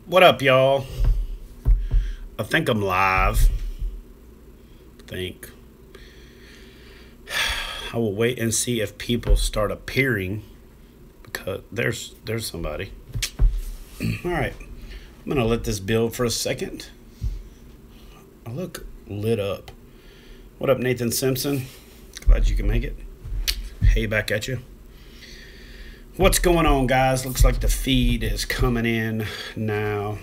What up, y'all? I think I'm live. I will wait and see if people start appearing because there's somebody. All right, I'm gonna let this build for a second. I look lit up. What up, Nathan Simpson? Glad you can make it. Hey, back at you. What's going on, guys? Looks like the feed is coming in now,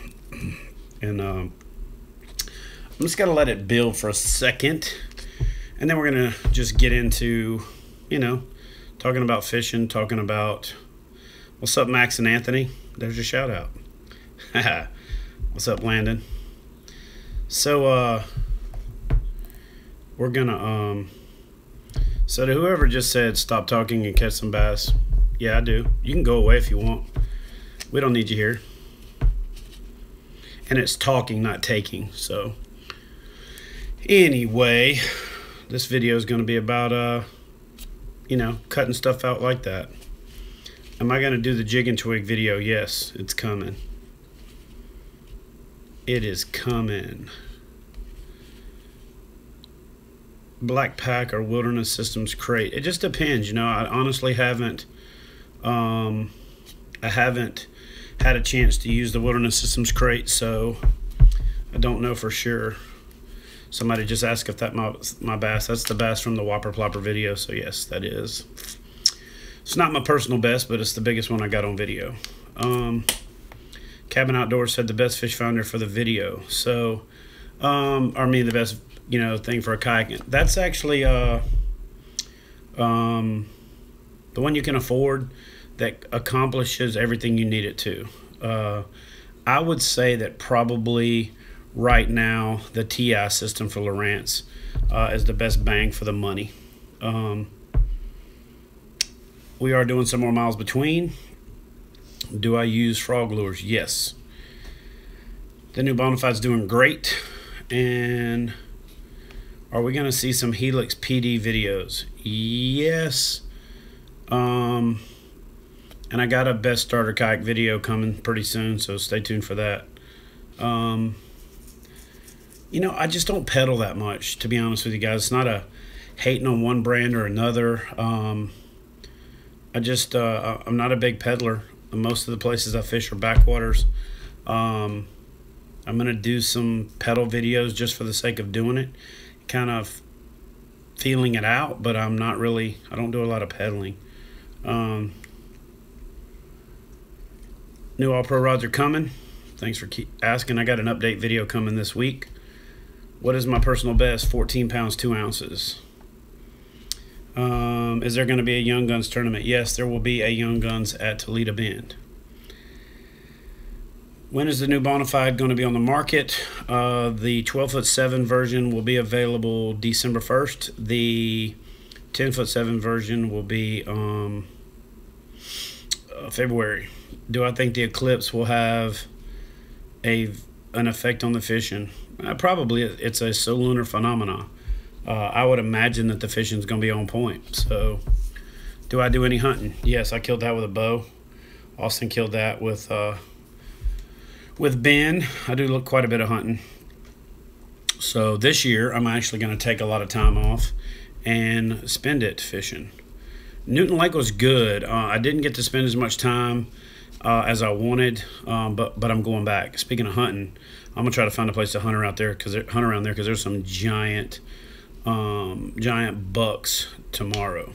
and I'm just gonna let it build for a second, and then we're gonna just get into, talking about fishing, talking about what's up, Max and Anthony. There's your shout out. What's up, Landon? So we're gonna so to whoever just said stop talking and catch some bass, yeah, I do. You can go away if you want. We don't need you here. And it's talking, not taking. So anyway, this video is going to be about cutting stuff out like that. Am I going to do the jig and twig video? Yes, it's coming. It is coming. Black Pack or Wilderness Systems crate. It just depends. I honestly haven't I haven't had a chance to use the Wilderness Systems crate, so I don't know for sure. Somebody just asked if that my bass. That's the bass from the Whopper Plopper video, so yes, that is. It's not my personal best, but it's the biggest one I got on video. Cabin Outdoors said the best fish finder for the video. So, the best thing for a kayak. That's actually the one you can afford that accomplishes everything you need it to. I would say that probably right now the TI system for Lowrance is the best bang for the money. We are doing some more miles between. Do I use frog lures? Yes. The new Bonafide's doing great. And are we going to see some Helix PD videos? Yes. And I got a best starter kayak video coming pretty soon, so stay tuned for that. I just don't pedal that much, to be honest with you guys. It's not a hating on one brand or another. I'm not a big peddler. Most of the places I fish are backwaters. I'm gonna do some pedal videos just for the sake of doing it, kind of feeling it out, but I don't do a lot of pedaling. New all-pro rods are coming. Thanks for asking. I got an update video coming this week. What is my personal best? 14 pounds, 2 ounces. Is there going to be a Young Guns tournament? Yes, there will be a Young Guns at Toledo Bend. When is the new Bonafide going to be on the market? The 12'7" version will be available December 1st. The 10'7" version will be February. Do I think the eclipse will have an effect on the fishing? Probably. It's a lunar phenomenon. I would imagine that the fishing is going to be on point. So, do I do any hunting? Yes, I killed that with a bow. Austin killed that with Ben. I do quite a bit of hunting. So this year, I'm actually going to take a lot of time off and spend it fishing. Newton Lake was good. I didn't get to spend as much time as I wanted, but I'm going back. Speaking of hunting, I'm gonna try to find a place to hunt around there because there's some giant bucks tomorrow.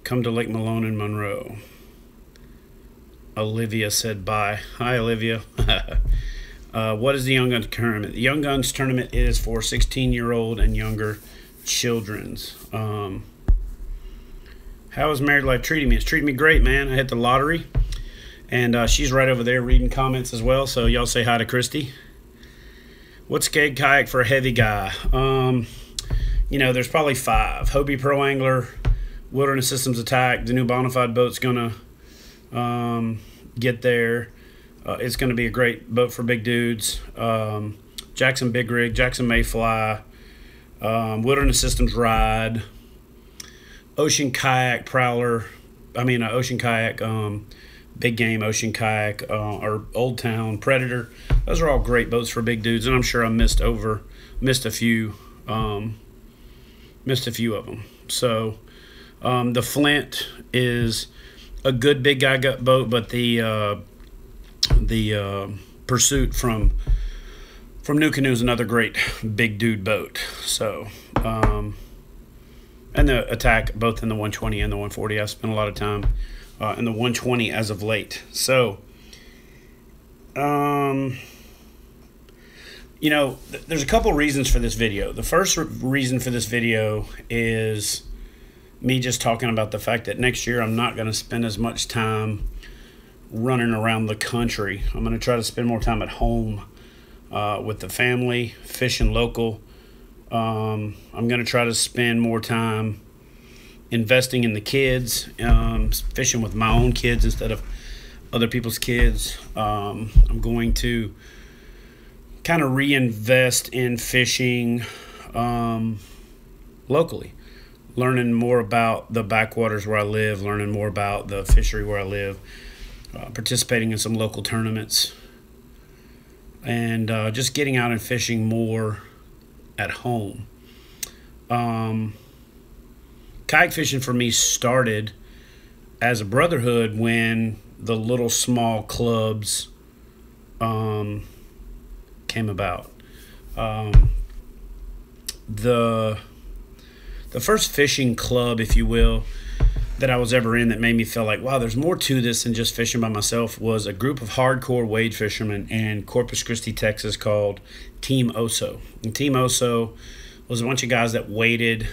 Come to Lake Malone in Monroe. Olivia said bye. Hi, Olivia. What is the Young Guns tournament? The Young Guns tournament is for 16-year-old and younger children's. How is married life treating me? It's treating me great, man. I hit the lottery. And she's right over there reading comments as well, so y'all say hi to Christy. What's Skeg kayak for a heavy guy? There's probably 5. Hobie Pro Angler, Wilderness Systems Attack, the new Bonafide boat's going to get there. It's going to be a great boat for big dudes. Jackson Big Rig, Jackson Mayfly, Wilderness Systems Ride, Ocean Kayak Prowler, Ocean Kayak Big Game, Ocean Kayak, or Old Town, Predator. Those are all great boats for big dudes, and I'm sure I missed a few of them. So the Flint is a good big guy boat, but the Pursuit from New Canoe is another great big dude boat. So and the Attack, both in the 120 and the 140. I've spent a lot of time in the 120 as of late. So you know, there's a couple reasons for this video. The first reason for this video is me just talking about the fact that next year I'm not going to spend as much time running around the country. I'm going to try to spend more time at home with the family, fishing local. I'm going to try to spend more time investing in the kids, fishing with my own kids instead of other people's kids. I'm going to kind of reinvest in fishing locally, learning more about the backwaters where I live, learning more about the fishery where I live, participating in some local tournaments, and just getting out and fishing more at home. Kayak fishing for me started as a brotherhood when the little small clubs came about. The first fishing club, if you will, that I was ever in that made me feel like, wow, there's more to this than just fishing by myself, was a group of hardcore wade fishermen in Corpus Christi, Texas, called Team Oso. And Team Oso was a bunch of guys that waded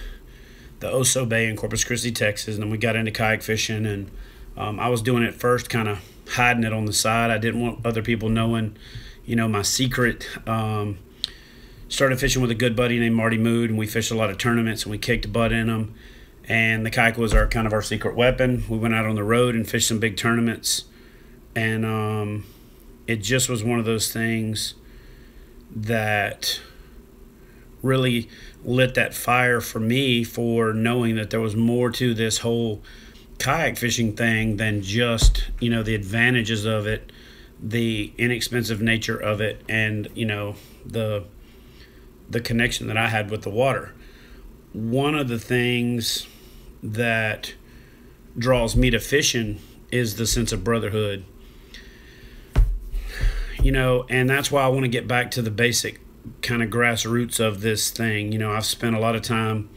the Oso Bay in Corpus Christi, Texas, and then we got into kayak fishing, and I was doing it first, kind of hiding it on the side. I didn't want other people knowing, you know, my secret. Started fishing with a good buddy named Marty Mood, and we fished a lot of tournaments, and we kicked butt in them. And the kayak was our kind of our secret weapon. We went out on the road and fished some big tournaments, and it just was one of those things that really lit that fire for me for knowing that there was more to this whole kayak fishing thing than just, you know, the advantages of it, the inexpensive nature of it, and, you know, the connection that I had with the water. One of the things that draws me to fishing is the sense of brotherhood, you know, and that's why I want to get back to the basic kind of grassroots of this thing. You know, I've spent a lot of time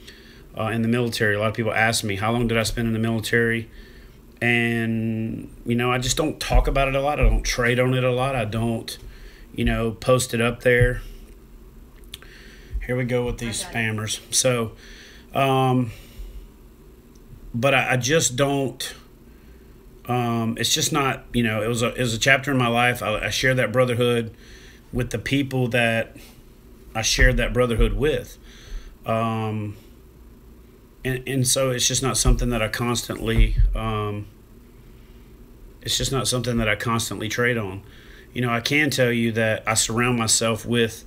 in the military. A lot of people ask me, how long did I spend in the military? And, you know, I just don't talk about it a lot. I don't trade on it a lot. I don't, you know, post it up there. Here we go with these spammers. So, but I just don't, it's just not, you know, it was a chapter in my life. I shared that brotherhood with the people that I shared that brotherhood with. And so it's just not something that I constantly, trade on. You know, I can tell you that I surround myself with,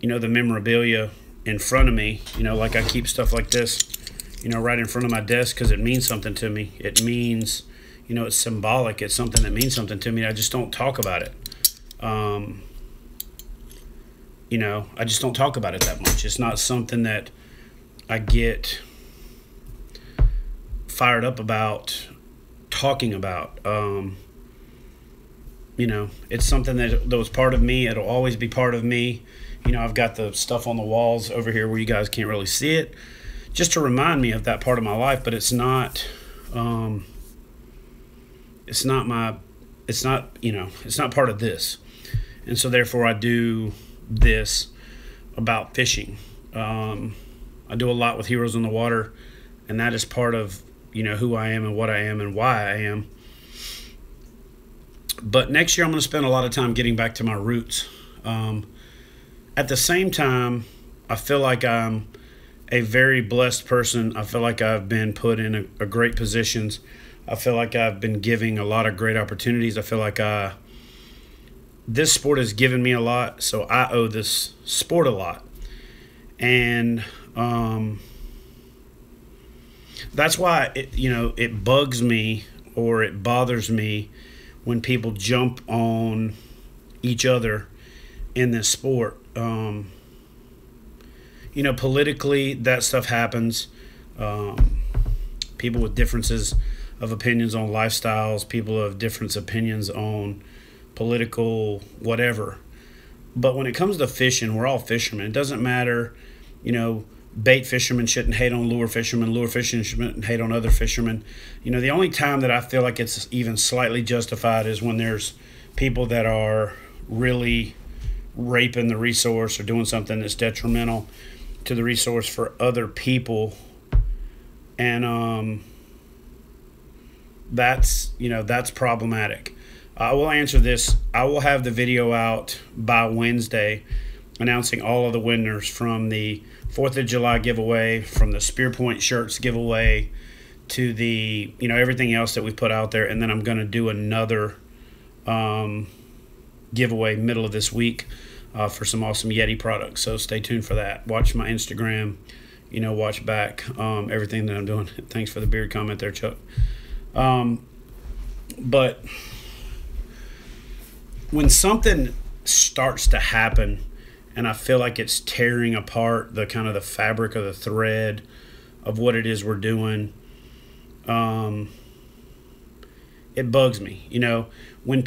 you know, the memorabilia in front of me. You know, like I keep stuff like this, you know, right in front of my desk because it means something to me. It means, you know, it's symbolic. It's something that means something to me. I just don't talk about it. You know, I just don't talk about it that much. It's not something that I get fired up about talking about. You know, it's something that was part of me. It'll always be part of me. You know, I've got the stuff on the walls over here where you guys can't really see it, just to remind me of that part of my life. But it's not, you know, it's not part of this. And so therefore I do this about fishing. I do a lot with Heroes on the Water, and that is part of, you know, who I am and what I am and why I am. But next year I'm going to spend a lot of time getting back to my roots. At the same time, I feel like I'm a very blessed person. I feel like I've been put in a great positions. I feel like I've been giving a lot of great opportunities. I feel like this sport has given me a lot, so I owe this sport a lot. And that's why it bugs me or it bothers me when people jump on each other in this sport. You know, politically, that stuff happens. People with differences of opinions on lifestyles, people of different opinions on political whatever. But when it comes to fishing, we're all fishermen. It doesn't matter, you know, bait fishermen shouldn't hate on lure fishermen. Lure fishermen shouldn't hate on other fishermen. You know, the only time that I feel like it's even slightly justified is when there's people that are really raping the resource or doing something that's detrimental to the resource for other people. And that's, you know, that's problematic. I will answer this. I will have the video out by Wednesday announcing all of the winners from the 4th of July giveaway, from the Spear Point shirts giveaway to the, you know, everything else that we've put out there. And then I'm going to do another giveaway middle of this week for some awesome Yeti products. So stay tuned for that. Watch my Instagram, you know, watch back everything that I'm doing. Thanks for the beard comment there, Chuck. But when something starts to happen and I feel like it's tearing apart the kind of the fabric of the thread of what it is we're doing, it bugs me. You know, when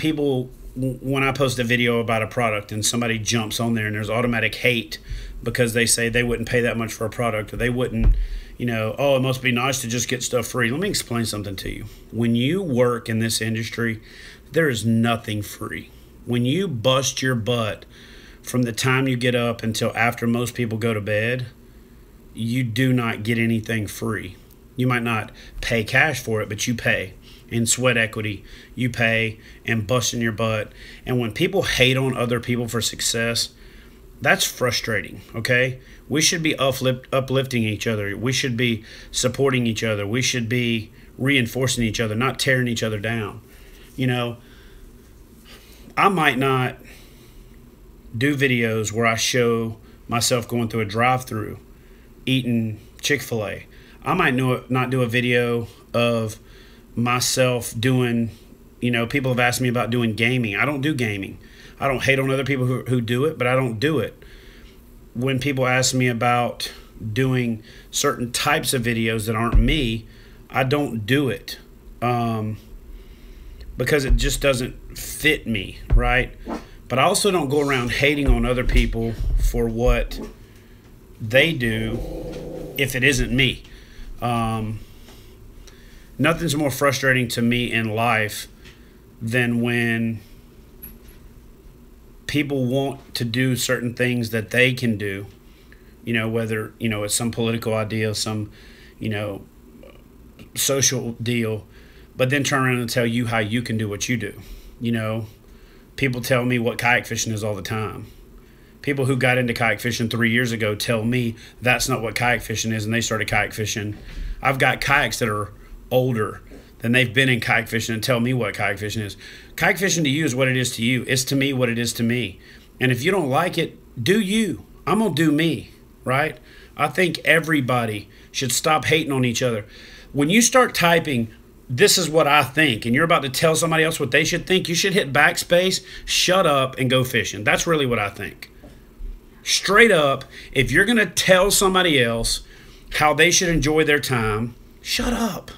I post a video about a product and somebody jumps on there and there's automatic hate because they say they wouldn't pay that much for a product, or they wouldn't, you know, oh, it must be nice to just get stuff free. Let me explain something to you. When you work in this industry, there is nothing free. When you bust your butt from the time you get up until after most people go to bed, you do not get anything free. You might not pay cash for it, but you pay. In sweat equity, you pay and busting your butt. And when people hate on other people for success, that's frustrating, okay? We should be uplifting each other. We should be supporting each other. We should be reinforcing each other, not tearing each other down. You know, I might not do videos where I show myself going through a drive-thru eating Chick-fil-A. I might not do a video of myself doing, you know, people have asked me about doing gaming. I don't do gaming. I don't hate on other people who do it, but I don't do it. When people ask me about doing certain types of videos that aren't me, I don't do it because it just doesn't fit me, right? But I also don't go around hating on other people for what they do if it isn't me. Nothing's more frustrating to me in life than when people want to do certain things that they can do, you know, whether, you know, it's some political idea, some, you know, social deal, but then turn around and tell you how you can do what you do. You know, people tell me what kayak fishing is all the time. People who got into kayak fishing 3 years ago tell me that's not what kayak fishing is, and they started kayak fishing. I've got kayaks that are older than they've been in kayak fishing and tell me what kayak fishing is. Kayak fishing to you is what it is to you. It's to me what it is to me. And if you don't like it, do you. I'm going to do me, right? I think everybody should stop hating on each other. When you start typing, this is what I think, and you're about to tell somebody else what they should think, you should hit backspace, shut up, and go fishing. That's really what I think. Straight up, if you're going to tell somebody else how they should enjoy their time, shut up.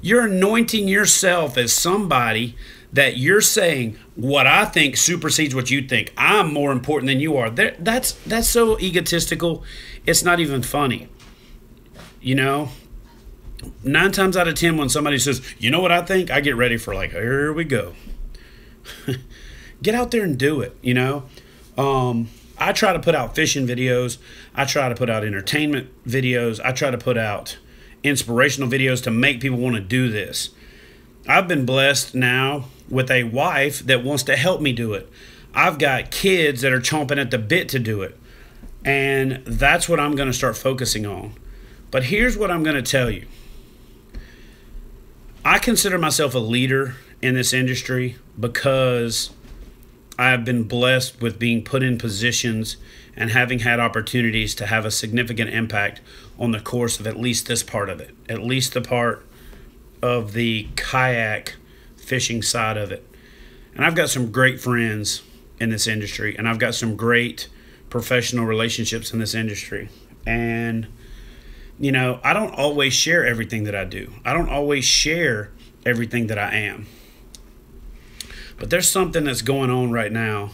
You're anointing yourself as somebody that you're saying what I think supersedes what you think. I'm more important than you are. That's so egotistical. It's not even funny. You know, 9 times out of 10 when somebody says, you know what I think, I get ready for like, here we go. Get out there and do it, you know. I try to put out fishing videos. I try to put out entertainment videos. I try to put out inspirational videos to make people want to do this. I've been blessed now with a wife that wants to help me do it. I've got kids that are chomping at the bit to do it. And that's what I'm going to start focusing on. But here's what I'm going to tell you. I consider myself a leader in this industry because I have been blessed with being put in positions and having had opportunities to have a significant impact on the course of at least this part of it, at least the part of the kayak fishing side of it. And I've got some great friends in this industry, and I've got some great professional relationships in this industry. And, you know, I don't always share everything that I do. I don't always share everything that I am. But there's something that's going on right now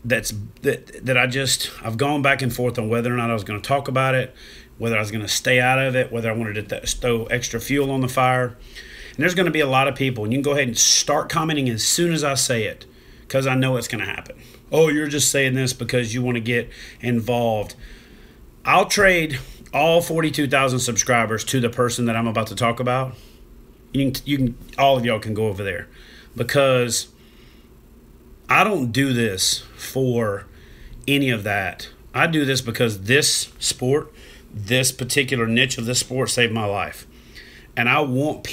that I've gone back and forth on whether or not I was going to talk about it, whether I was going to stay out of it, whether I wanted to throw extra fuel on the fire. And there's going to be a lot of people, and you can go ahead and start commenting as soon as I say it, because I know it's going to happen. Oh, you're just saying this because you want to get involved. I'll trade all 42,000 subscribers to the person that I'm about to talk about. You can, all of y'all can go over there, because I don't do this for any of that. I do this because this sport, this particular niche of this sport, saved my life. And I want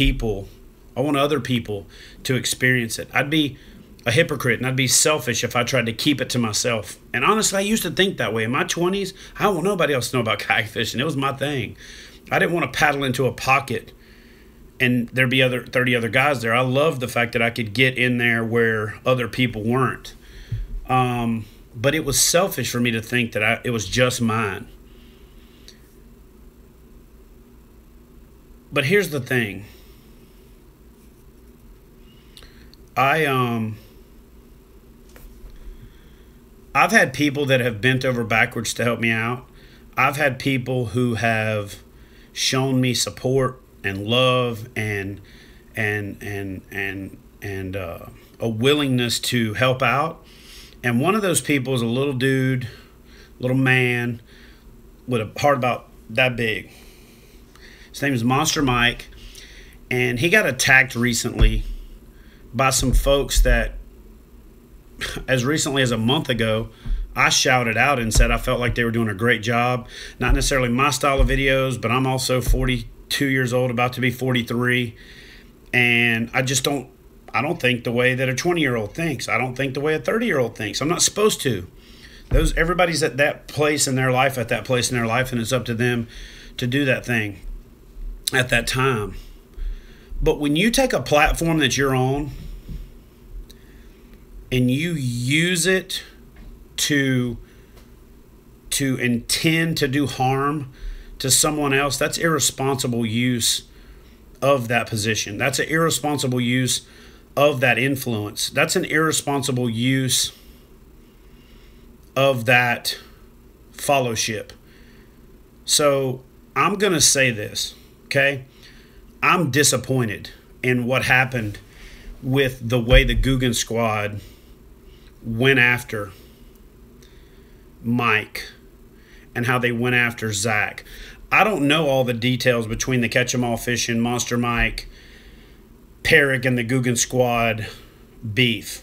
other people to experience it. I'd be a hypocrite and I'd be selfish if I tried to keep it to myself. And honestly, I used to think that way. In my 20s, I don't want nobody else to know about kayak fishing. It was my thing. I didn't want to paddle into a pocket and there'd be 30 other guys there. I loved the fact that I could get in there where other people weren't. But it was selfish for me to think that it was just mine. But here's the thing. I've had people that have bent over backwards to help me out. I've had people who have shown me support and love and a willingness to help out. And one of those people is a little dude, little man with a heart about that big. His name is Monster Mike, and he got attacked recently by some folks that, as recently as a month ago, I shouted out and said I felt like they were doing a great job. Not necessarily my style of videos, but I'm also 42 years old, about to be 43, and I don't think the way that a 20-year-old thinks. I don't think the way a 30-year-old thinks. I'm not supposed to. Everybody's at that place in their life, and it's up to them to do that thing at that time. But when you take a platform that you're on and you use it to intend to do harm to someone else, that's irresponsible use of that position. That's an irresponsible use of that influence. That's an irresponsible use of that followship. So I'm going to say this, okay? I'm disappointed in what happened with the way the Guggen squad went after Mike and how they went after Zach. I don't know all the details between the Catch 'em All Fishing, Monster Mike, Perrick, and the Guggen squad beef.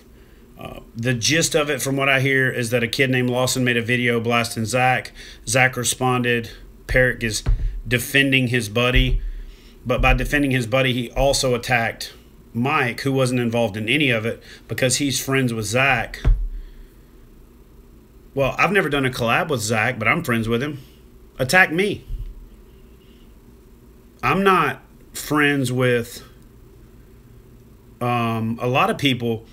The gist of it, from what I hear, is that a kid named Lawson made a video blasting Zach. Zach responded. Perrick is defending his buddy. But by defending his buddy, he also attacked Mike, who wasn't involved in any of it, because he's friends with Zach. Well, I've never done a collab with Zach, but I'm friends with him. Attack me. I'm not friends with a lot of people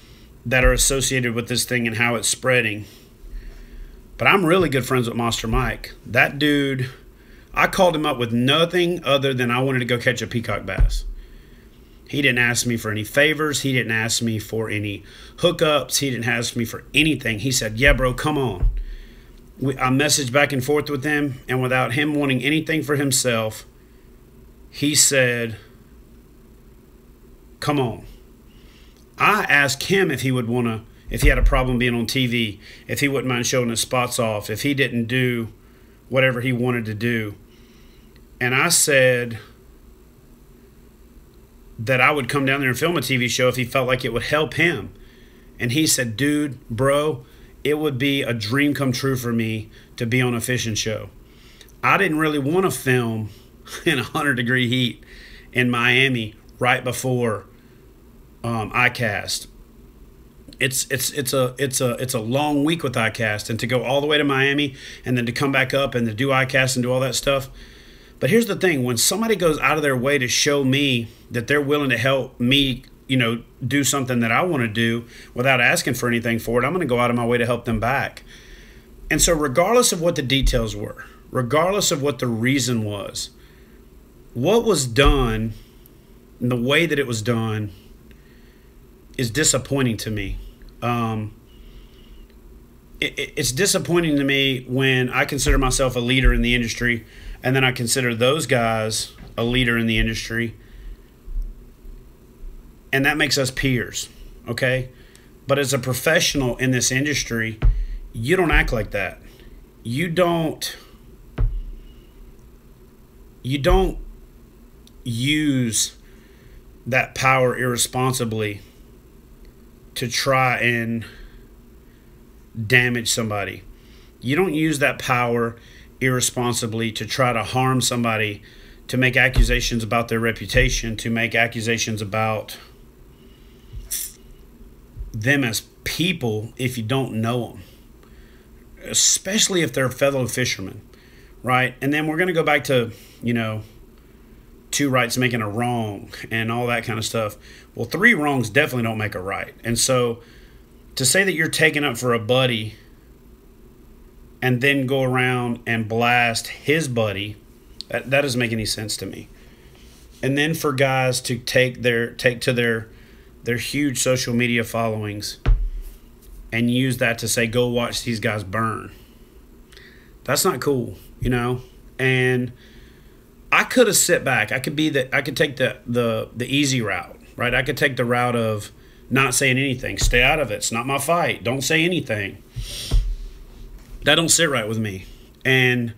that are associated with this thing and how it's spreading. But I'm really good friends with Monster Mike. That dude, I called him up with nothing other than I wanted to go catch a peacock bass. He didn't ask me for any favors. He didn't ask me for any hookups. He didn't ask me for anything. He said, yeah, bro, come on. I messaged back and forth with him, and without him wanting anything for himself, he said, come on. I asked him if he would want to, if he had a problem being on TV, if he wouldn't mind showing his spots off, if he didn't do whatever he wanted to do. And I said that I would come down there and film a TV show if he felt like it would help him. And he said, dude, bro, it would be a dream come true for me to be on a fishing show. I didn't really want to film in 100-degree heat in Miami right before ICAST. It's a long week with ICAST, and to go all the way to Miami and then to come back up and to do ICAST and do all that stuff. But here's the thing, when somebody goes out of their way to show me that they're willing to help me you know, do something that I want to do without asking for anything for it, I'm going to go out of my way to help them back. And so regardless of what the details were, regardless of what the reason was, what was done and the way that it was done is disappointing to me. It's disappointing to me when I consider myself a leader in the industry, and then I consider those guys a leader in the industry, and that makes us peers, okay? But as a professional in this industry, you don't act like that. You don't use that power irresponsibly to try and damage somebody. You don't use that power irresponsibly to try to harm somebody, to make accusations about their reputation, to make accusations about them as people if you don't know them, especially if they're fellow fishermen, right? And then we're going to go back to, you know, 2 rights making a wrong and all that kind of stuff. Well, 3 wrongs definitely don't make a right. And so to say that you're taking up for a buddy and then go around and blast his buddy, that doesn't make any sense to me. And then for guys to take to their huge social media followings and use that to say, go watch these guys burn. That's not cool, you know? And I could have sit back. I could take the easy route, right? I could take the route of not saying anything. Stay out of it. It's not my fight. Don't say anything. That don't sit right with me. And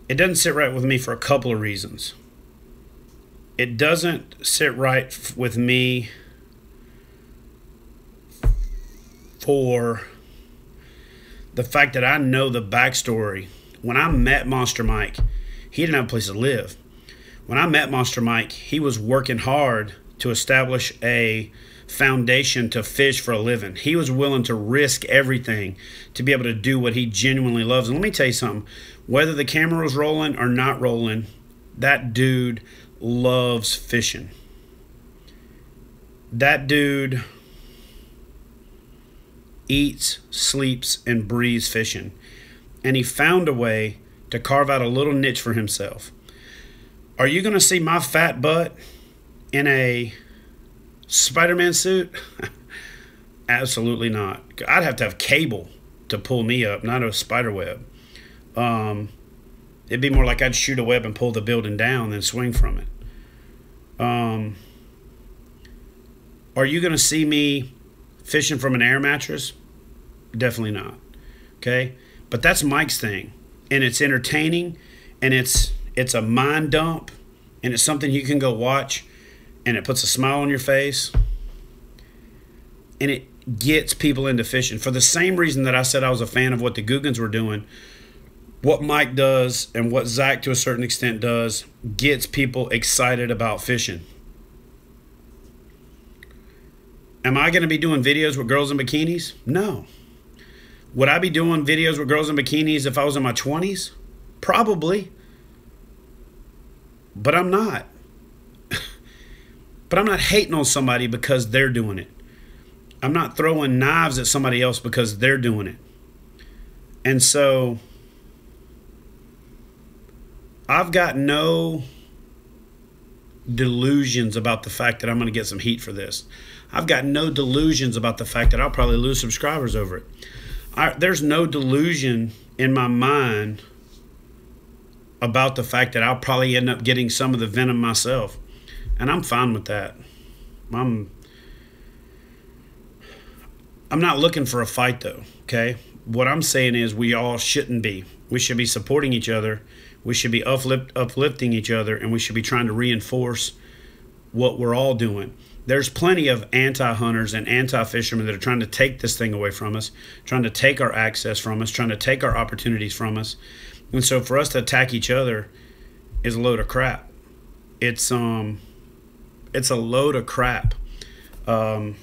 it doesn't sit right with me for a couple of reasons. It doesn't sit right with me for the fact that I know the backstory. When I met Monster Mike, he didn't have a place to live. When I met Monster Mike, he was working hard to establish a foundation to fish for a living. He was willing to risk everything to be able to do what he genuinely loves. And let me tell you something, whether the camera was rolling or not rolling, that dude loves fishing. That dude eats, sleeps, and breathes fishing. And he found a way to carve out a little niche for himself. Are you going to see my fat butt in a Spider-Man suit? Absolutely not. I'd have to have cable to pull me up, not a spider web. It'd be more like I'd shoot a web and pull the building down than swing from it. Are you going to see me fishing from an air mattress? Definitely not. Okay? But that's Mike's thing. And it's entertaining, and it's a mind dump, and it's something you can go watch, and it puts a smile on your face, and it gets people into fishing. For the same reason that I said I was a fan of what the Googans were doing, what Mike does and what Zach to a certain extent does gets people excited about fishing. Am I going to be doing videos with girls in bikinis? No. Would I be doing videos with girls in bikinis if I was in my 20s? Probably. But I'm not. But I'm not hating on somebody because they're doing it. I'm not throwing knives at somebody else because they're doing it. And so I've got no delusions about the fact that I'm going to get some heat for this. I've got no delusions about the fact that I'll probably lose subscribers over it. There's no delusion in my mind about the fact that I'll probably end up getting some of the venom myself. And I'm fine with that. I'm not looking for a fight though, okay? What I'm saying is we all shouldn't be. We should be supporting each other. We should be uplifting each other, and we should be trying to reinforce what we're all doing. There's plenty of anti-hunters and anti-fishermen that are trying to take this thing away from us, trying to take our access from us, trying to take our opportunities from us. And so for us to attack each other is a load of crap. It's a load of crap. So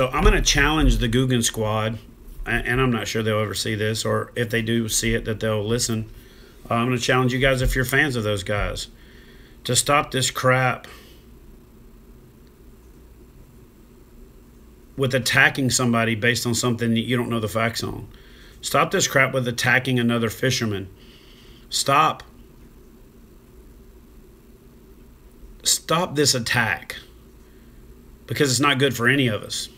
I'm going to challenge the Guggen squad, and I'm not sure they'll ever see this, or if they do see it, that they'll listen. I'm going to challenge you guys, if you're fans of those guys, to stop this crap with attacking somebody based on something that you don't know the facts on. Stop this crap with attacking another fisherman. Stop this attack, because it's not good for any of us.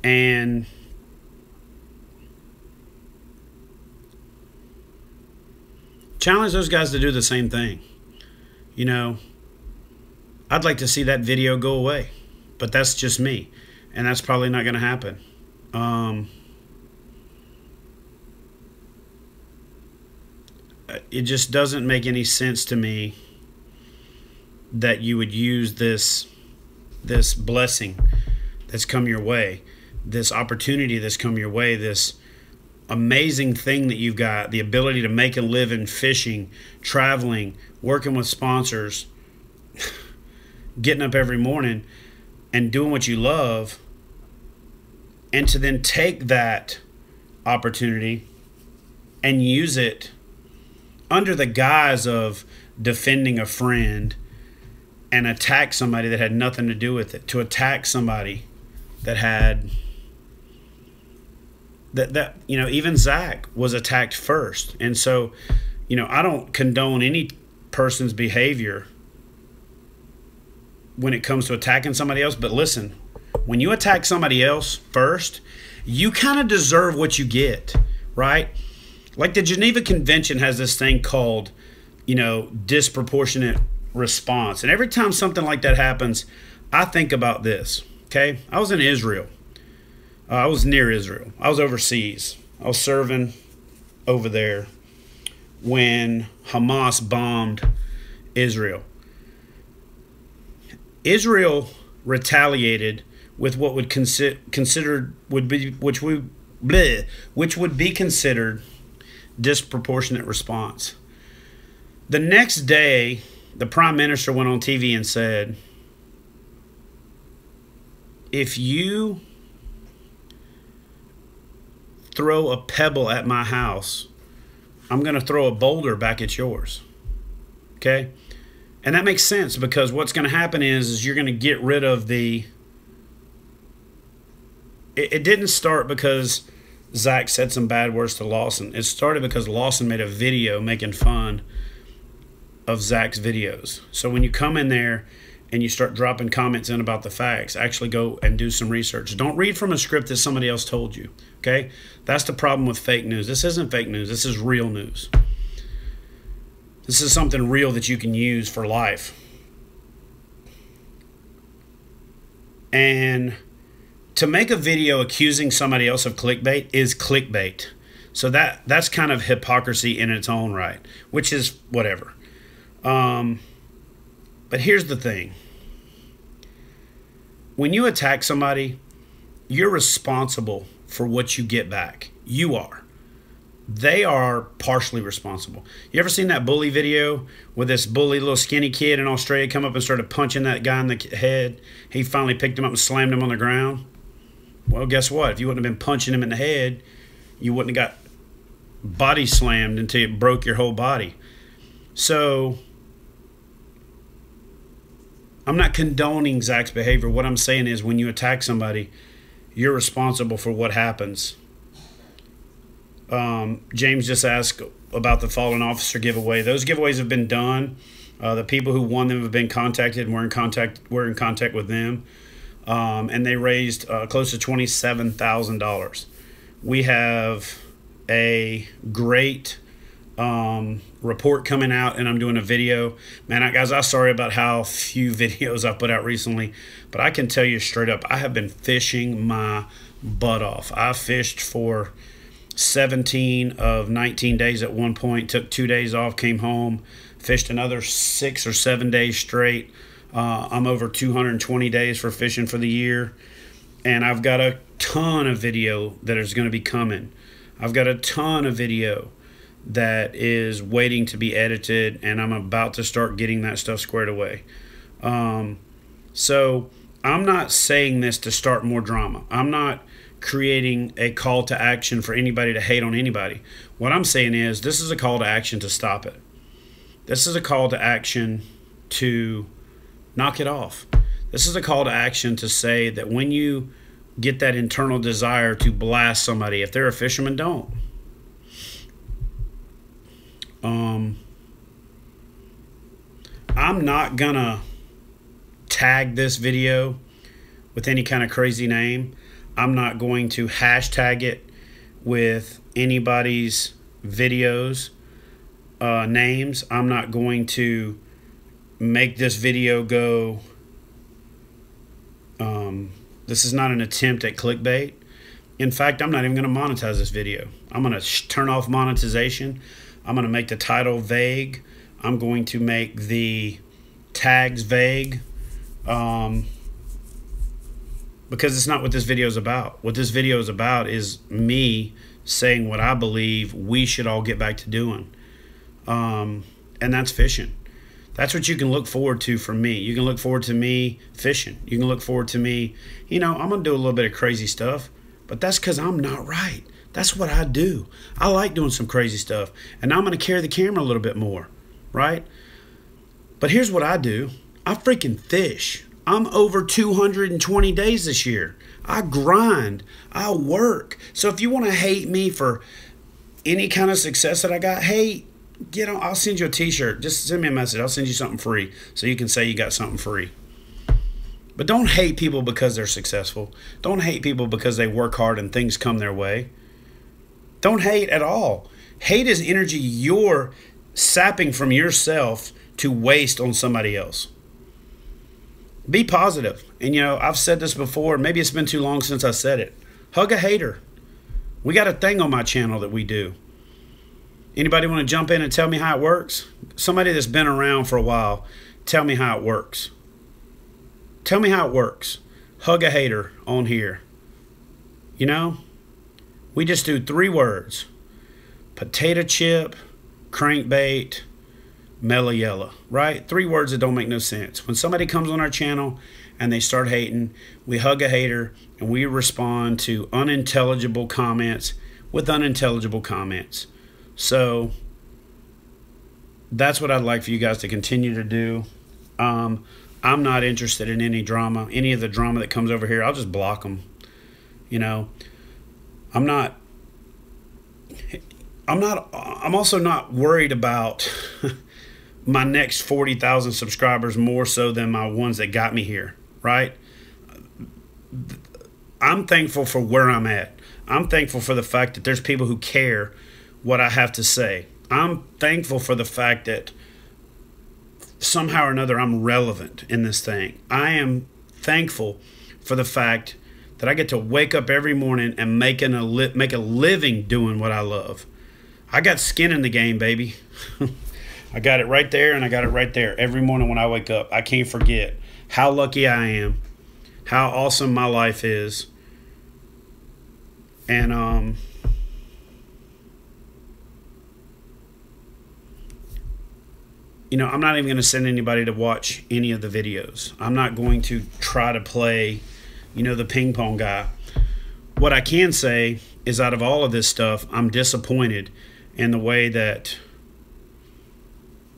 And challenge those guys to do the same thing. You know, I'd like to see that video go away, but that's just me, and that's probably not going to happen. It just doesn't make any sense to me that you would use this blessing that's come your way, this opportunity that's come your way, this amazing thing that you've got, the ability to make a living fishing, traveling, working with sponsors, getting up every morning and doing what you love, and to then take that opportunity and use it under the guise of defending a friend and attack somebody that had nothing to do with it, to attack somebody that had that you know, even Zach was attacked first. And so, you know, I don't condone any person's behavior when it comes to attacking somebody else, but listen, when you attack somebody else first, you kind of deserve what you get, right? Like the Geneva Convention has this thing called, you know, disproportionate response. And every time something like that happens, I think about this, okay? I was in Israel. I was near Israel. I was overseas. I was serving over there when Hamas bombed Israel. Israel retaliated with what would which would be considered disproportionate response. The next day, the Prime Minister went on TV and said, if you throw a pebble at my house, I'm going to throw a boulder back at yours. Okay? And that makes sense, because what's going to happen is you're going to get rid of the... It didn't start because Zach said some bad words to Lawson. It started because Lawson made a video making fun of Zach's videos. So when you come in there and you start dropping comments in about the facts, actually go and do some research. Don't read from a script that somebody else told you, okay? That's the problem with fake news. This isn't fake news. This is real news. This is something real that you can use for life. And to make a video accusing somebody else of clickbait is clickbait. So that's kind of hypocrisy in its own right, which is whatever. But here's the thing. When you attack somebody, you're responsible for what you get back. You are. They are partially responsible. You ever seen that bully video where this bully little skinny kid in Australia come up and started punching that guy in the head? He finally picked him up and slammed him on the ground. Well, guess what? If you wouldn't have been punching him in the head, you wouldn't have got body slammed until it broke your whole body. So I'm not condoning Zach's behavior. What I'm saying is when you attack somebody, you're responsible for what happens. James just asked about the fallen officer giveaway. Those giveaways have been done. The people who won them have been contacted, and we're in contact with them. And they raised close to $27,000. We have a great report coming out, and I'm doing a video. Man, guys, I'm sorry about how few videos I've put out recently, but I can tell you straight up, I have been fishing my butt off. I fished for 17 of 19 days at one point, took 2 days off, came home, fished another 6 or 7 days straight. I'm over 220 days for fishing for the year, and I've got a ton of video that is going to be coming. I've got a ton of video that is waiting to be edited, and I'm about to start getting that stuff squared away. So I'm not saying this to start more drama. I'm not creating a call to action for anybody to hate on anybody. What I'm saying is this is a call to action to stop it. This is a call to action to knock it off. This is a call to action to say that when you get that internal desire to blast somebody, if they're a fisherman, don't. I'm not gonna tag this video with any kind of crazy name. I'm not going to hashtag it with anybody's videos names. I'm not going to make this video go this is not an attempt at clickbait. In fact, I'm not even going to monetize this video. I'm going to turn off monetization. I'm going to make the title vague. I'm going to make the tags vague, because it's not what this video is about. What this video is about is me saying what I believe we should all get back to doing, and that's fishing. That's what you can look forward to from me. You can look forward to me fishing. You can look forward to me, I'm going to do a little bit of crazy stuff, but that's because I'm not right. That's what I do. I like doing some crazy stuff, and now I'm going to carry the camera a little bit more, right? But here's what I do. I freaking fish. I'm over 220 days this year. I grind. I work. So if you want to hate me for any kind of success that I got, hey, I'll send you a t-shirt. Just send me a message. I'll send you something free so you can say you got something free. But don't hate people because they're successful. Don't hate people because they work hard and things come their way. Don't hate at all. Hate is energy you're sapping from yourself to waste on somebody else. Be positive. And I've said this before. Maybe it's been too long since I said it. Hug a hater. We got a thing on my channel that we do. Anybody want to jump in and tell me how it works? Somebody that's been around for a while, tell me how it works. Tell me how it works. Hug a hater on here. We just do 3 words. Potato chip, crankbait, mellow yellow, right? 3 words that don't make no sense. When somebody comes on our channel and they start hating, we hug a hater and we respond to unintelligible comments with unintelligible comments. So that's what I'd like for you guys to continue to do. I'm not interested in any drama, any of the drama that comes over here. I'll just block them. I'm also not worried about my next 40,000 subscribers more so than my ones that got me here, right? I'm thankful for where I'm at. I'm thankful for the fact that there's people who care what I have to say. I'm thankful for the fact that somehow or another I'm relevant in this thing. I am thankful for the fact that I get to wake up every morning and make a living doing what I love. I got skin in the game, baby. I got it right there, and I got it right there every morning when I wake up. I can't forget how lucky I am, how awesome my life is, and I'm not even going to send anybody to watch any of the videos. I'm not going to try to play, the ping pong guy. What I can say is out of all of this stuff, I'm disappointed in the way that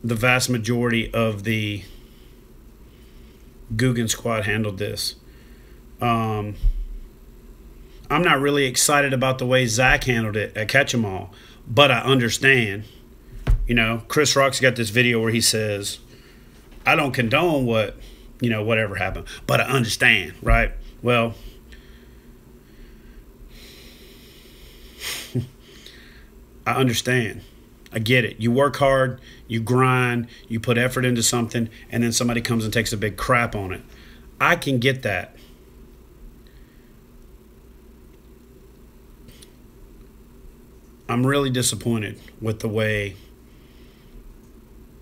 the vast majority of the Guggen squad handled this. I'm not really excited about the way Zach handled it at Catch 'em All, but I understand. Chris Rock's got this video where he says, I don't condone whatever happened, but I understand, right? Well, I understand. I get it. You work hard, you grind, you put effort into something, and then somebody comes and takes a big crap on it. I can get that. I'm really disappointed with the way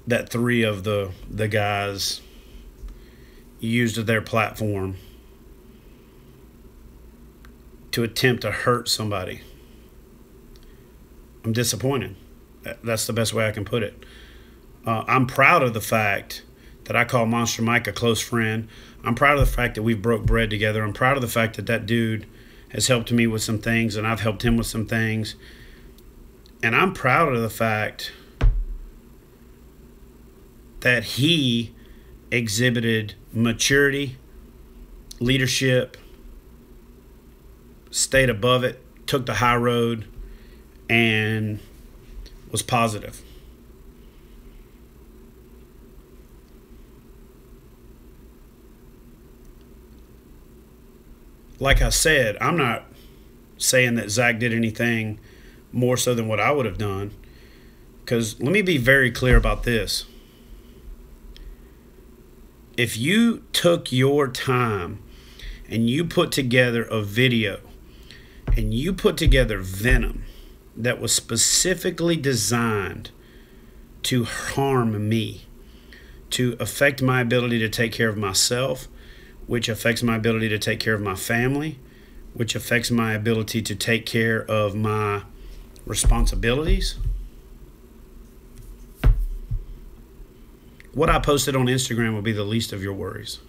that 3 of the guys used their platform to attempt to hurt somebody. I'm disappointed. That's the best way I can put it. I'm proud of the fact that I call Monster Mike a close friend. I'm proud of the fact that we've broke bread together. I'm proud of the fact that that dude has helped me with some things and I've helped him with some things. And I'm proud of the fact that he exhibited maturity, leadership, stayed above it, took the high road, and was positive. Like I said, I'm not saying that Zach did anything more so than what I would have done. Because let me be very clear about this. If you took your time and you put together a video and you put together venom that was specifically designed to harm me, to affect my ability to take care of myself, which affects my ability to take care of my family, which affects my ability to take care of my responsibilities. What I posted on Instagram will be the least of your worries.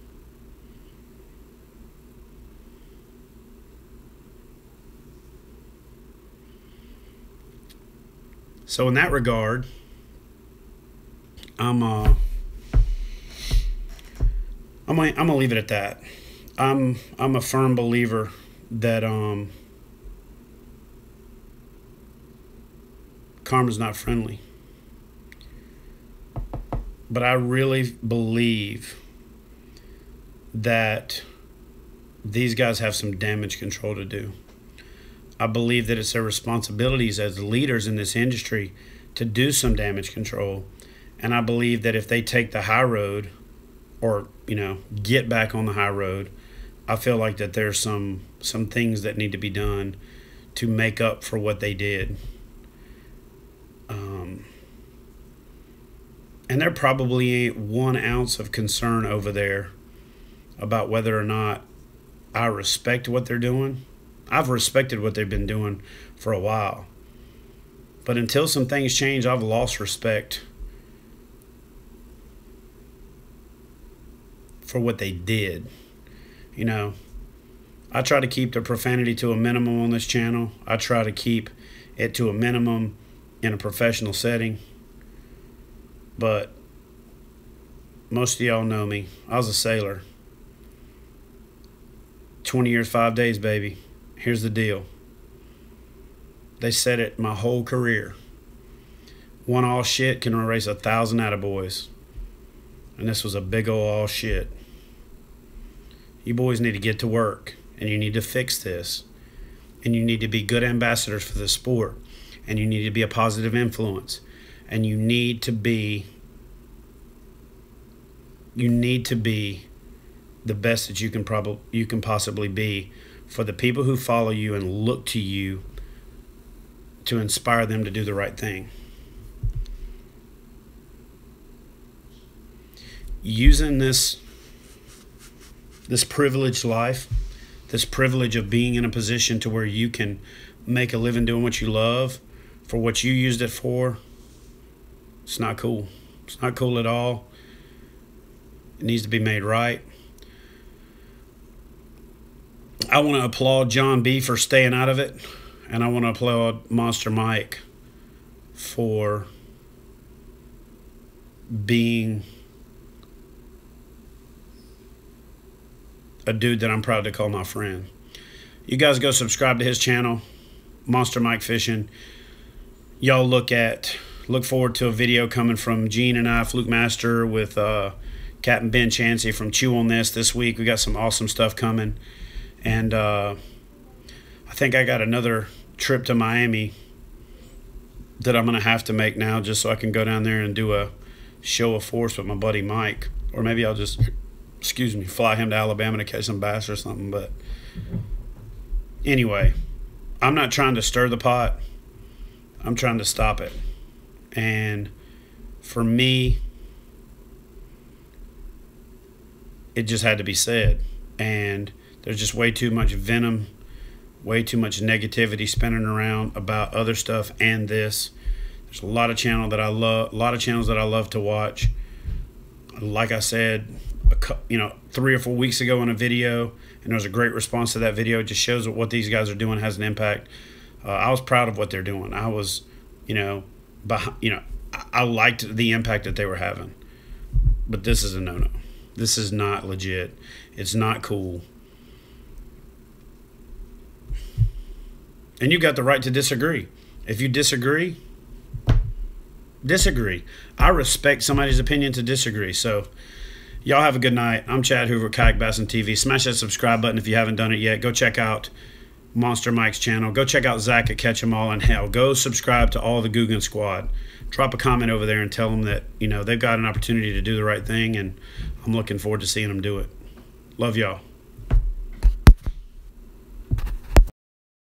So in that regard, I'm gonna leave it at that. I'm a firm believer that karma's not friendly. But I really believe that these guys have some damage control to do. I believe that it's their responsibilities as leaders in this industry to do some damage control. And I believe that if they take the high road or, get back on the high road, I feel like that there's some things that need to be done to make up for what they did. And there probably ain't 1 ounce of concern over there about whether or not I respect what they're doing. I've respected what they've been doing for a while. But until some things change, I've lost respect for what they did. I try to keep the profanity to a minimum on this channel. I try to keep it to a minimum in a professional setting. But most of y'all know me. I was a sailor. 20 years, 5 days, baby. Here's the deal. They said it my whole career. One all shit can erase 1,000 attaboys. And this was a big ol' all shit. You boys need to get to work. And you need to fix this. And you need to be good ambassadors for the sport. And you need to be a positive influence. And you need to be the best that you can possibly be for the people who follow you and look to you to inspire them to do the right thing. Using this privileged life, this privilege of being in a position to where you can make a living doing what you love for what you used it for, it's not cool. It's not cool at all. It needs to be made right. I want to applaud John B. for staying out of it. And I want to applaud Monster Mike for being a dude that I'm proud to call my friend. You guys go subscribe to his channel, Monster Mike Fishing. Y'all look forward to a video coming from Gene and I, Fluke Master, with Captain Ben Chansey from Chew on This week. We got some awesome stuff coming. And I think I got another trip to Miami that I'm going to have to make now just so I can go down there and do a show of force with my buddy Mike. Or maybe I'll just, fly him to Alabama to catch some bass or something. But anyway, I'm not trying to stir the pot. I'm trying to stop it. And for me, it just had to be said. And there's just way too much venom, way too much negativity spinning around about other stuff and this. There's a lot of channels that I love to watch. Like I said, 3 or 4 weeks ago in a video, and there was a great response to that video. It just shows that what these guys are doing has an impact. I was proud of what they're doing. I was, I liked the impact that they were having. But this is a no-no. This is not legit. It's not cool. And you got the right to disagree. If you disagree, disagree. I respect somebody's opinion to disagree. So y'all have a good night. I'm Chad Hoover, Kayak Bassing TV. Smash that subscribe button if you haven't done it yet. Go check out Monster Mike's channel. Go check out Zach at Catch 'Em All, and hell, go subscribe to all the Guggen Squad. Drop a comment over there and tell them that, you know, they've got an opportunity to do the right thing, and I'm looking forward to seeing them do it. Love y'all.